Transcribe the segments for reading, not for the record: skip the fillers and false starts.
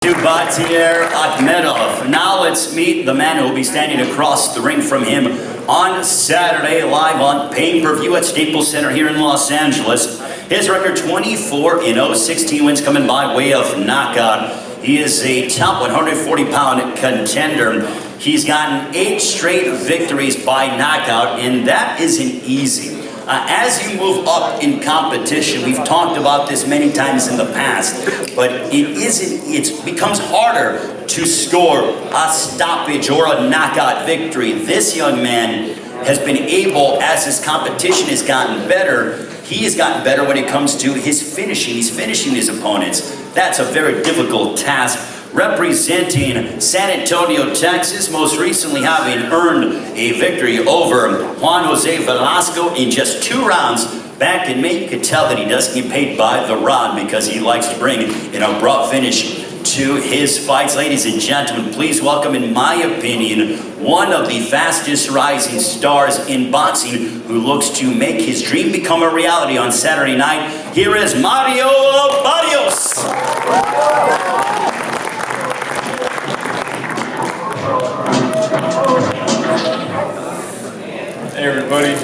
To Batyr Akhmedov. Now let's meet the man who will be standing across the ring from him on Saturday, live on pay-per-view at Staples Center here in Los Angeles. His record 24-0, 16 wins coming by way of knockout. He is a top 140-pound contender. He's gotten 8 straight victories by knockout, and that isn't easy. As you move up in competition, we've talked about this many times in the past, but it becomes harder to score a stoppage or a knockout victory. This young man has been able, as his competition has gotten better, he has gotten better when it comes to his finishing. He's finishing his opponents. That's a very difficult task. Representing San Antonio, Texas, most recently having earned a victory over Juan Jose Velasco in just 2 rounds back in May. You could tell that he doesn't get paid by the round because he likes to bring an abrupt finish to his fights. Ladies and gentlemen, please welcome, in my opinion, one of the fastest rising stars in boxing who looks to make his dream become a reality on Saturday night. Here is Mario Barrios. Hey everybody,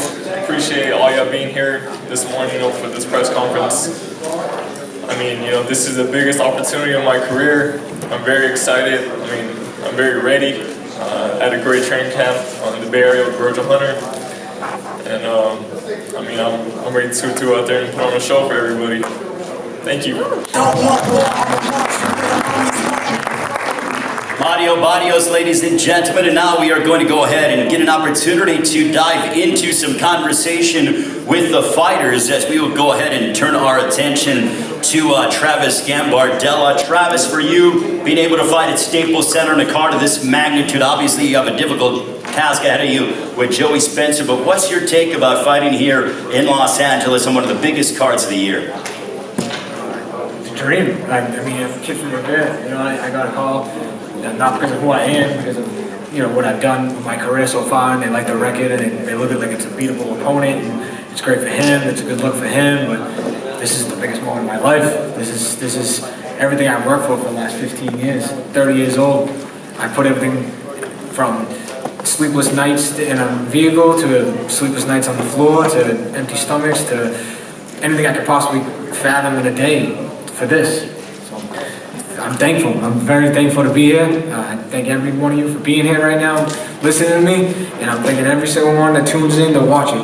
appreciate all y'all being here this morning, for this press conference. I mean, this is the biggest opportunity of my career. I'm very excited. I'm very ready. At a great training camp in the Bay Area with Virgil Hunter. And I'm ready to go out there and put on a show for everybody. Thank you. Mario Barrios, ladies and gentlemen, and now we are going to go ahead and get an opportunity to dive into some conversation with the fighters as we will go ahead and turn our attention to Travis Gambardella. Travis, for you, being able to fight at Staples Center in a card of this magnitude, obviously you have a difficult task ahead of you with Joey Spencer, but what's your take about fighting here in Los Angeles on one of the biggest cards of the year? It's a dream. I'm a kid from Revere. I got a call. Not because of who I am, because of what I've done with my career so far, and they like the record, and they look at it like it's a beatable opponent, and it's great for him, it's a good look for him, but this is the biggest moment of my life. This is everything I worked for the last 15 years. 30 years old, I put everything from sleepless nights in a vehicle to sleepless nights on the floor to empty stomachs to anything I could possibly fathom in a day for this. I'm thankful. I'm very thankful to be here. I thank every one of you for being here right now, listening to me, and I'm thanking every single one that tunes in to watch it.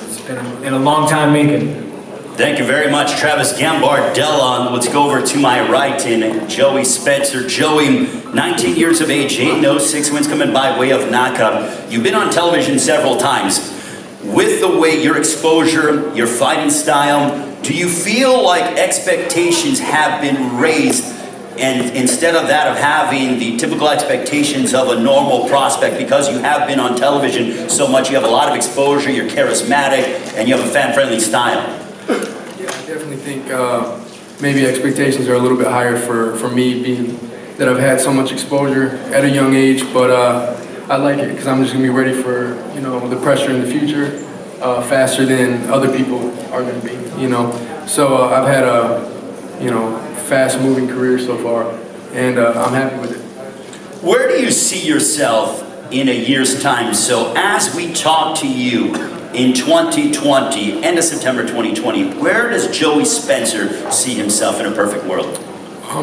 It's been a long time making. Thank you very much, Travis Gambardella. Let's go over to my right and Joey Spencer. Joey, 19 years of age, 8-0, 6 wins coming by way of knockout. You've been on television several times. With the way your exposure, your fighting style, do you feel like expectations have been raised? And instead of that, of having the typical expectations of a normal prospect, because you have been on television so much, you have a lot of exposure, you're charismatic, and you have a fan-friendly style. Yeah, I definitely think maybe expectations are a little bit higher for me, being that I've had so much exposure at a young age, but I like it because I'm just going to be ready for, the pressure in the future faster than other people are going to be, So I've had a, fast-moving career so far, and I'm happy with it. Where do you see yourself in a year's time? So as we talk to you in 2020, end of September 2020, where does Joey Spencer see himself in a perfect world?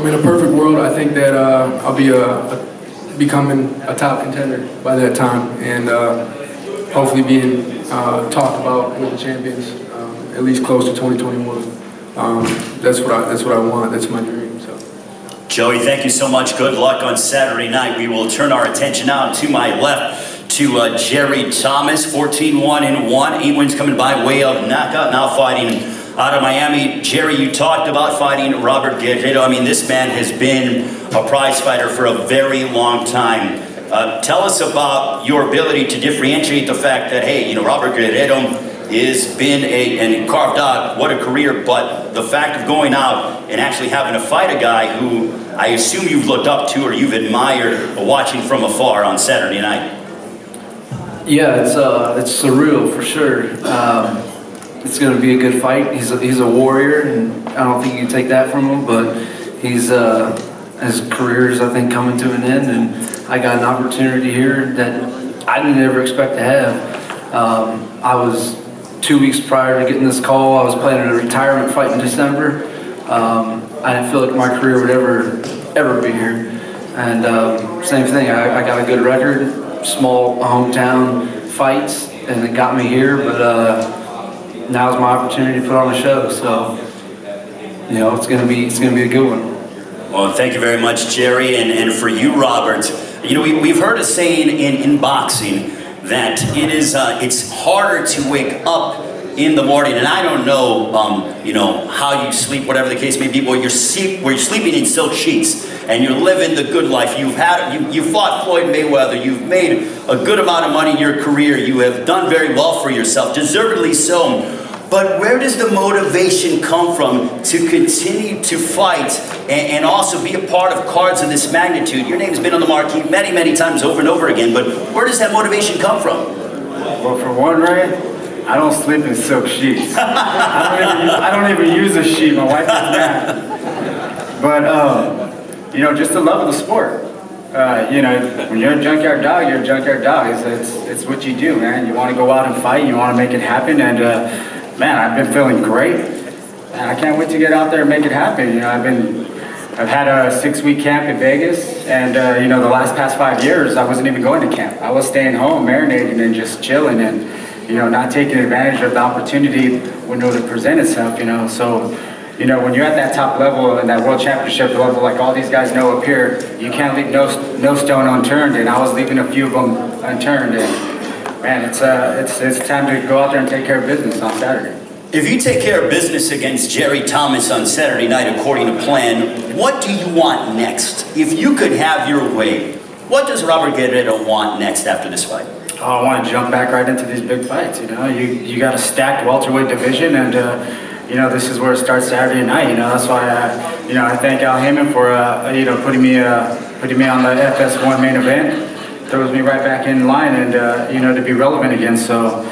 In a perfect world, I think that I'll be becoming a top contender by that time, and hopefully being talked about with the champions at least close to 2021. That's what I want. That's my dream. So, Joey, thank you so much. Good luck on Saturday night. We will turn our attention now to my left to Jerry Thomas, 14-1-1, 8 wins coming by way of knockout. Now fighting out of Miami. Jerry, you talked about fighting Robert Guerrero. This man has been a prize fighter for a very long time. Tell us about your ability to differentiate the fact that, hey, Robert Guerrero has been and carved out what a career, but the fact of going out and actually having to fight a guy who I assume you've looked up to or you've admired watching from afar on Saturday night. Yeah, it's surreal for sure. It's going to be a good fight. He's a warrior, and I don't think you can take that from him. But he's his career is, I think, coming to an end, and I got an opportunity here that I didn't ever expect to have. I was 2 weeks prior to getting this call. I was planning a retirement fight in December. I didn't feel like my career would ever be here. And same thing, I got a good record, small hometown fights, and it got me here, but now's my opportunity to put on a show, so, you know, it's gonna be a good one. Well, thank you very much, Jerry, and for you, Robert. You know, we've heard a saying in boxing that it's harder to wake up in the morning, and I don't know, you know, how you sleep, whatever the case may be, where you're sleeping in silk sheets and you're living the good life. You fought Floyd Mayweather. You've made a good amount of money in your career. You have done very well for yourself, deservedly so. But where does the motivation come from to continue to fight and also be a part of cards of this magnitude? Your name's been on the marquee many, many times over and over again, but where does that motivation come from? Well, for one, Ray, I don't sleep in silk sheets. I don't even use a sheet. My wife does that. But, you know, just the love of the sport. You know, when you're a junkyard dog, you're a junkyard dog. It's what you do, man. You want to go out and fight. You want to make it happen. And, man, I've been feeling great. And I can't wait to get out there and make it happen. You know, I've had a 6-week camp in Vegas. And, you know, the past 5 years, I wasn't even going to camp. I was staying home, marinating and just chilling and, you know, not taking advantage of the opportunity when it would present itself, you know. So, you know, when you're at that top level and that world championship level, like all these guys know up here, you can't leave no stone unturned, and I was leaving a few of them unturned. And man, it's time to go out there and take care of business on Saturday. If you take care of business against Jerry Thomas on Saturday night according to plan, what do you want next? If you could have your way, what does Robert Guerrero want next after this fight? Oh, I want to jump back right into these big fights. You know, you got a stacked welterweight division, and you know, this is where it starts Saturday night. You know, that's why I thank Al Heyman for you know, putting me on the FS1 main event, throws me right back in line, and you know, to be relevant again. So,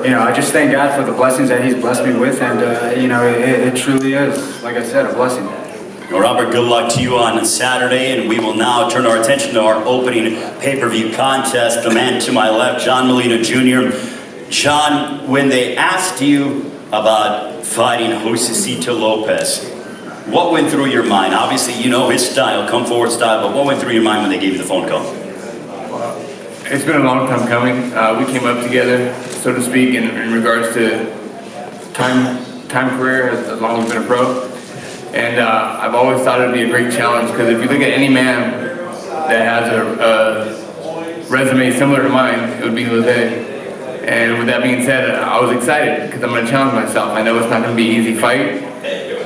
you know, I just thank God for the blessings that He's blessed me with, and you know, it truly is, like I said, a blessing. Well, Robert, good luck to you on Saturday, and we will now turn our attention to our opening pay-per-view contest. The man to my left, John Molina Jr. John, when they asked you about fighting Josecito Lopez, what went through your mind? Obviously, you know his style, come forward style, but what went through your mind when they gave you the phone call? It's been a long time coming. We came up together, so to speak, in regards to time career, as long as we've been a pro. And I've always thought it would be a great challenge, because if you look at any man that has a resume similar to mine, it would be Jose. And with that being said, I was excited, because I'm going to challenge myself. I know it's not going to be an easy fight.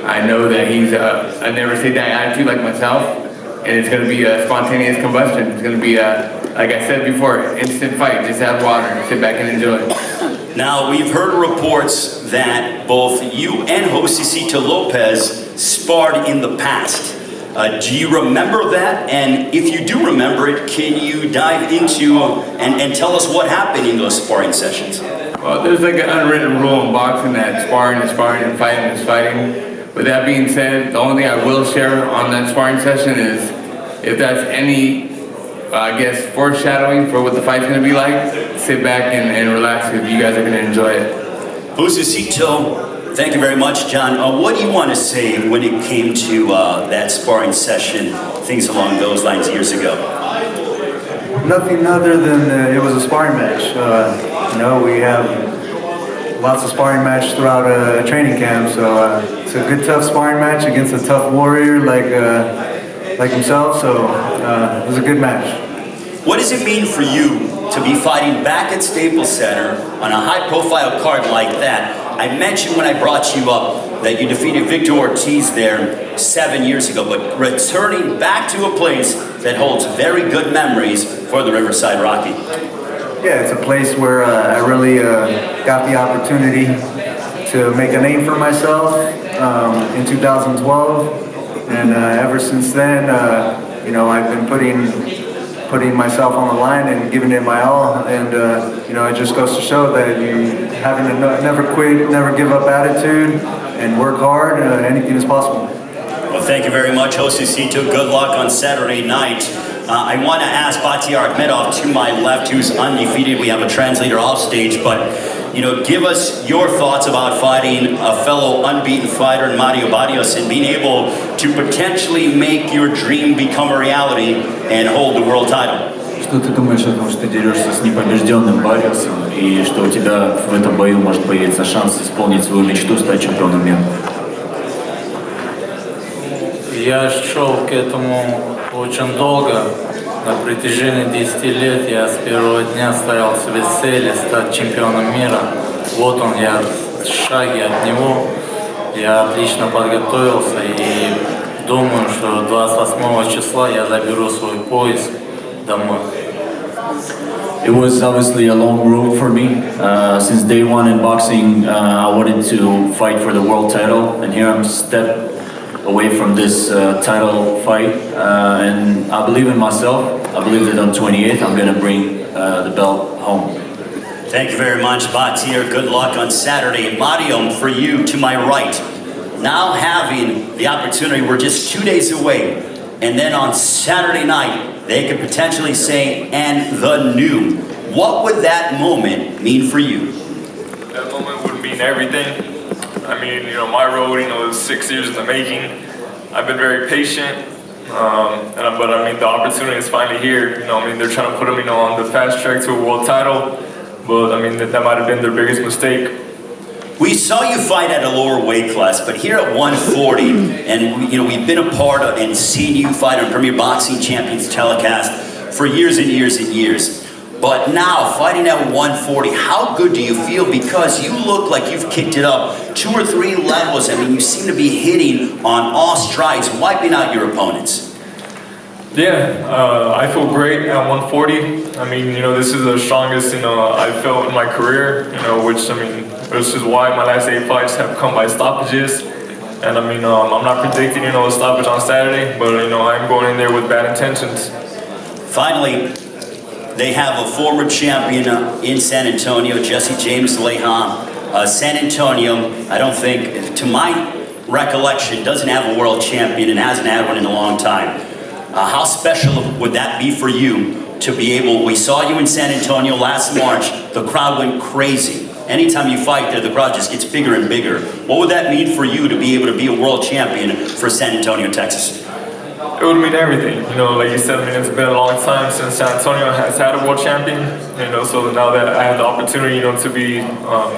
I know that he's a never say die attitude like myself, and it's going to be a spontaneous combustion. It's going to be a, like I said before, instant fight. Just have water, sit back and enjoy it. Now, we've heard reports that both you and Josecito Lopez sparred in the past. Do you remember that? And if you do remember it, can you dive into and tell us what happened in those sparring sessions? Well, there's like an unwritten rule in boxing that sparring is sparring and fighting is fighting. With that being said, the only thing I will share on that sparring session is if that's any, I guess, foreshadowing for what the fight's going to be like, sit back and relax, because you guys are going to enjoy it. Josecito, thank you very much, John. What do you want to say when it came to that sparring session, things along those lines years ago? Nothing other than it was a sparring match. You know, we have lots of sparring match throughout training camp, so it's a good tough sparring match against a tough warrior like himself, so it was a good match. What does it mean for you to be fighting back at Staples Center on a high-profile card like that? I mentioned when I brought you up that you defeated Victor Ortiz there 7 years ago, but returning back to a place that holds very good memories for the Riverside Rocky. Yeah, it's a place where I really got the opportunity to make a name for myself in 2012, and ever since then, you know, I've been putting myself on the line and giving it my all, and you know, it just goes to show that you having a never quit, never give up attitude and work hard, anything is possible. Well, Thank you very much, Josecito. Good luck on Saturday night. I want to ask Batyar Akhmedov to my left, who's undefeated. We have a translator off stage, but give us your thoughts about fighting a fellow unbeaten fighter, Mario Barrios, and being able to potentially make your dream become a reality and hold the world title. Что ты думаешь о том, что ты дерешься с непобежденным Барриосом, и что у тебя в этом бою может появиться шанс исполнить свою мечту, стать чемпионом мира? Я шел к этому очень долго. На протяжении 10 лет я с первого дня ставил себе цели стать чемпионом мира. Вот он, я в шаге от него. Я отлично подготовился и думаю, что 28 числа я заберу свой пояс домой. It was obviously a long road for me. Since day one in boxing, I wanted to fight for the world title, and here I'm step away from this title fight. And I believe in myself. I believe that on 28th, I'm going to bring the belt home. Thank you very much, Batyar. Good luck on Saturday. Mario, for you, to my right. Now having the opportunity, we're just 2 days away, and then on Saturday night, they could potentially say, and the new. What would that moment mean for you? That moment would mean everything. I mean, my road, is 6 years in the making. I've been very patient, but I mean, the opportunity is finally here. They're trying to put him, on the fast track to a world title, but I mean, that might have been their biggest mistake. We saw you fight at a lower weight class, but here at 140, and we've been a part of and seen you fight on Premier Boxing Champions telecast for years and years and years. But now, fighting at 140, how good do you feel? Because you look like you've kicked it up 2 or 3 levels. I mean, you seem to be hitting on all strikes, wiping out your opponents. Yeah, I feel great at 140. I mean, this is the strongest, I've felt in my career, which, I mean, this is why my last 8 fights have come by stoppages. And I mean, I'm not predicting, a stoppage on Saturday, but, I'm going in there with bad intentions. Finally, they have a former champion in San Antonio, Jesse James Lehan. San Antonio, I don't think, to my recollection, doesn't have a world champion and hasn't had one in a long time. How special would that be for you to be able, we saw you in San Antonio last March, the crowd went crazy. Anytime you fight there, the crowd just gets bigger and bigger. What would that mean for you to be able to be a world champion for San Antonio, Texas? It would mean everything. Like you said, I mean, it's been a long time since San Antonio has had a world champion. So now that I have the opportunity, to be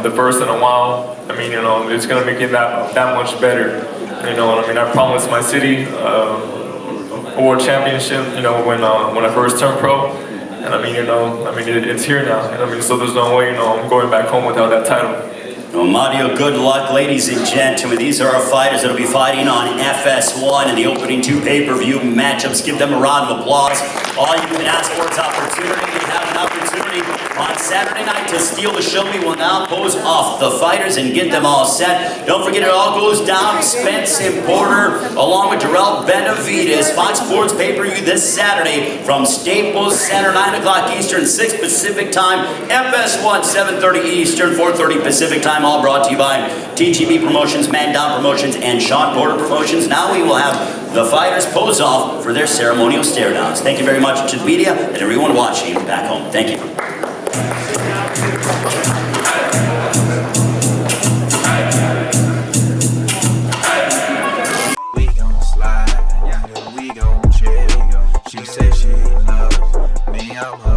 the first in a while, I mean, it's going to make it that much better. I mean, I promised my city a world championship, when I first turned pro. And I mean, it's here now. And I mean, so there's no way, I'm going back home without that title. Well, Mario, good luck, ladies and gentlemen. These are our fighters that will be fighting on FS1 in the opening 2 pay-per-view matchups. Give them a round of applause. All you can ask for is opportunity. You have an opportunity on Saturday night to steal the show. We will now pose off the fighters and get them all set. Don't forget, it all goes down. Spence and Porter, along with Jarrell Benavidez. Fox Sports pay-per-view this Saturday from Staples Center, 9 o'clock Eastern, 6 Pacific time. FS1, 7:30 Eastern, 4:30 Pacific time. All brought to you by TGB Promotions, Man Down Promotions, and Sean Porter Promotions. Now we will have the fighters pose off for their ceremonial stare downs. Thank you very much to the media and everyone watching back home. Thank you. We gon' slide, yeah, we gon' chill. She said she loves me, I'm